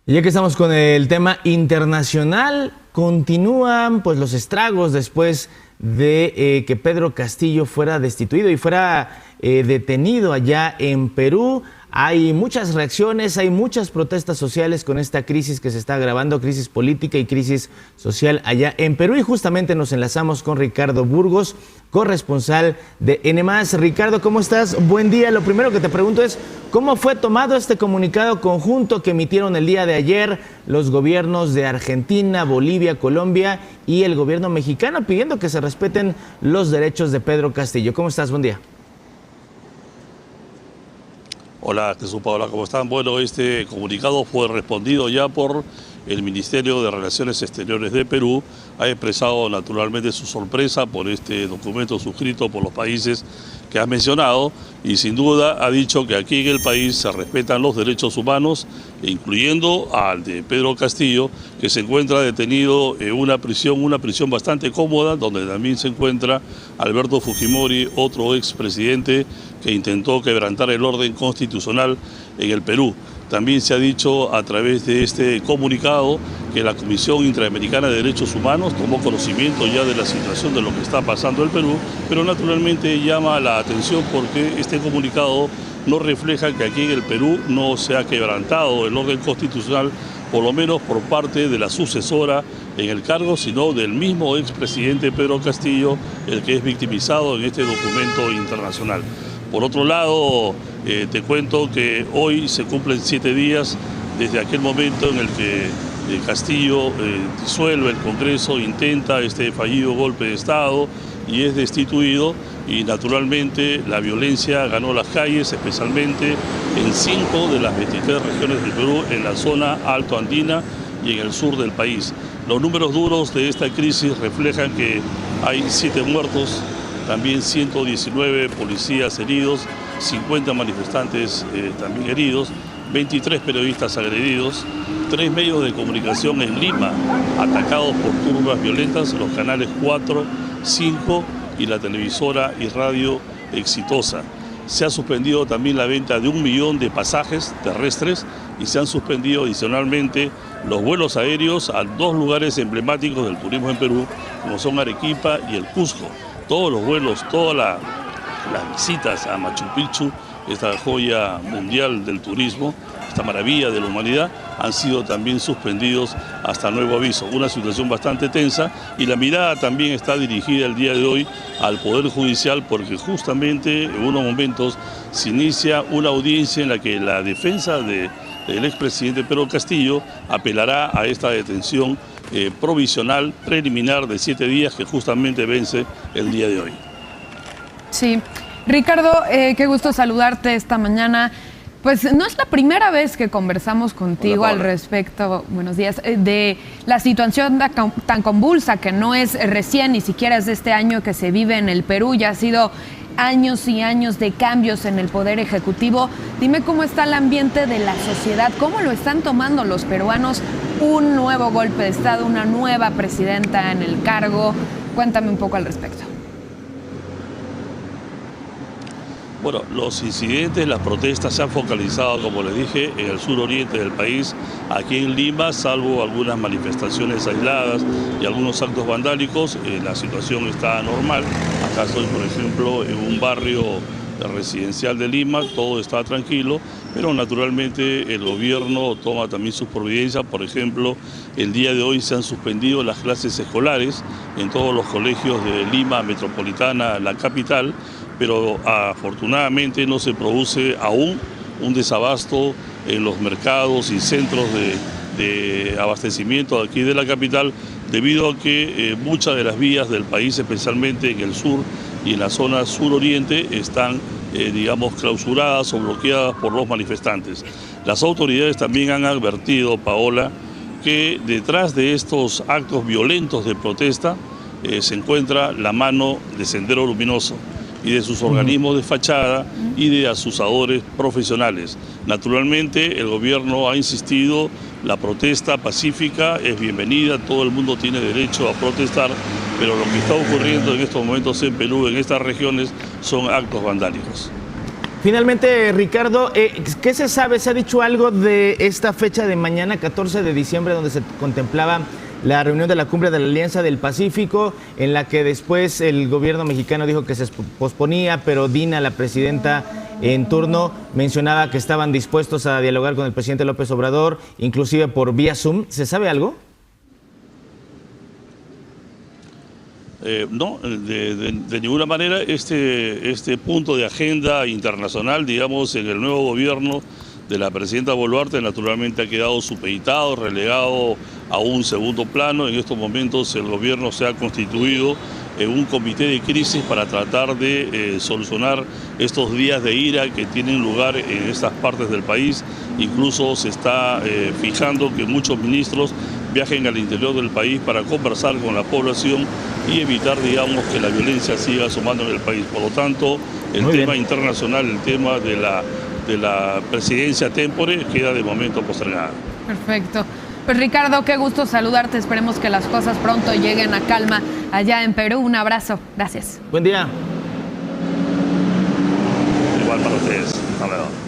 Y ya que estamos con el tema internacional, continúan pues los estragos después de que Pedro Castillo fuera destituido y fuera detenido allá en Perú. Hay muchas reacciones, hay muchas protestas sociales con esta crisis que se está agravando, crisis política y crisis social allá en Perú. Y justamente nos enlazamos con Ricardo Burgos, corresponsal de N+. Ricardo, ¿cómo estás? Buen día. Lo primero que te pregunto es, ¿cómo fue tomado este comunicado conjunto que emitieron el día de ayer los gobiernos de Argentina, Bolivia, Colombia y el gobierno mexicano pidiendo que se respeten los derechos de Pedro Castillo? ¿Cómo estás? Buen día. Hola Jesús, Paola, ¿cómo están? Bueno, este comunicado fue respondido ya por el Ministerio de Relaciones Exteriores de Perú. Ha expresado naturalmente su sorpresa por este documento suscrito por los países que has mencionado y sin duda ha dicho que aquí en el país se respetan los derechos humanos, incluyendo al de Pedro Castillo, que se encuentra detenido en una prisión bastante cómoda, donde también se encuentra Alberto Fujimori, otro expresidente que intentó quebrantar el orden constitucional en el Perú. También se ha dicho a través de este comunicado que la Comisión Interamericana de Derechos Humanos tomó conocimiento ya de la situación de lo que está pasando en el Perú, pero naturalmente llama la atención porque este comunicado no refleja que aquí en el Perú no se ha quebrantado el orden constitucional, por lo menos por parte de la sucesora en el cargo, sino del mismo expresidente Pedro Castillo, el que es victimizado en este documento internacional. Por otro lado, te cuento que hoy se cumplen 7 días desde aquel momento en el que Castillo disuelve el Congreso, intenta este fallido golpe de Estado y es destituido, y naturalmente la violencia ganó las calles, especialmente en 5 de las 23 regiones del Perú, en la zona alto andina y en el sur del país. Los números duros de esta crisis reflejan que hay 7 muertos, también 119 policías heridos, 50 manifestantes también heridos, 23 periodistas agredidos, 3 medios de comunicación en Lima atacados por turbas violentas, los canales 4, 5 y la televisora y radio Exitosa. Se ha suspendido también la venta de 1 millón de pasajes terrestres y se han suspendido adicionalmente los vuelos aéreos a 2 lugares emblemáticos del turismo en Perú, como son Arequipa y el Cusco. Todos los vuelos, todas las visitas a Machu Picchu, esta joya mundial del turismo, esta maravilla de la humanidad, han sido también suspendidos hasta nuevo aviso. Una situación bastante tensa, y la mirada también está dirigida el día de hoy al Poder Judicial, porque justamente en unos momentos se inicia una audiencia en la que la defensa del expresidente Pedro Castillo apelará a esta detención provisional preliminar de 7 días que justamente vence el día de hoy. Sí. Ricardo, qué gusto saludarte esta mañana. Pues no es la primera vez que conversamos contigo al respecto, buenos días, de la situación tan convulsa que no es recién, ni siquiera es de este año que se vive en el Perú, ya ha sido años y años de cambios en el Poder Ejecutivo. Dime cómo está el ambiente de la sociedad, cómo lo están tomando los peruanos, un nuevo golpe de Estado, una nueva presidenta en el cargo. Cuéntame un poco al respecto. Bueno, los incidentes, las protestas se han focalizado, como les dije, en el suroriente del país, aquí en Lima, salvo algunas manifestaciones aisladas y algunos actos vandálicos, la situación está normal. Acá estoy, por ejemplo, en un barrio residencial de Lima, todo está tranquilo, pero naturalmente el gobierno toma también sus providencias. Por ejemplo, el día de hoy se han suspendido las clases escolares en todos los colegios de Lima metropolitana, la capital, pero afortunadamente no se produce aún un desabasto en los mercados y centros de abastecimiento aquí de la capital, debido a que muchas de las vías del país, especialmente en el sur y en la zona suroriente, están, digamos, clausuradas o bloqueadas por los manifestantes. Las autoridades también han advertido, Paola, que detrás de estos actos violentos de protesta se encuentra la mano de Sendero Luminoso y de sus organismos de fachada y de asusadores profesionales. Naturalmente, el gobierno ha insistido, la protesta pacífica es bienvenida, todo el mundo tiene derecho a protestar, pero lo que está ocurriendo en estos momentos en Perú, en estas regiones, son actos vandálicos. Finalmente, Ricardo, ¿qué se sabe? ¿Se ha dicho algo de esta fecha de mañana, 14 de diciembre, donde se contemplaba la reunión de la Cumbre de la Alianza del Pacífico, en la que después el gobierno mexicano dijo que se posponía, pero Dina, la presidenta en turno, mencionaba que estaban dispuestos a dialogar con el presidente López Obrador, inclusive por vía Zoom? ¿Se sabe algo? No, de ninguna manera este punto de agenda internacional, digamos, en el nuevo gobierno de la presidenta Boluarte, naturalmente ha quedado supeditado, relegado a un segundo plano. En estos momentos el gobierno se ha constituido en un comité de crisis para tratar de solucionar estos días de ira que tienen lugar en estas partes del país. Incluso se está fijando que muchos ministros viajen al interior del país para conversar con la población y evitar, digamos, que la violencia siga sumando en el país. Por lo tanto, el tema internacional, el tema de la presidencia tempore queda de momento postergada. Perfecto. Pues Ricardo, qué gusto saludarte. Esperemos que las cosas pronto lleguen a calma allá en Perú. Un abrazo. Gracias. Buen día. Igual para ustedes. Hasta luego.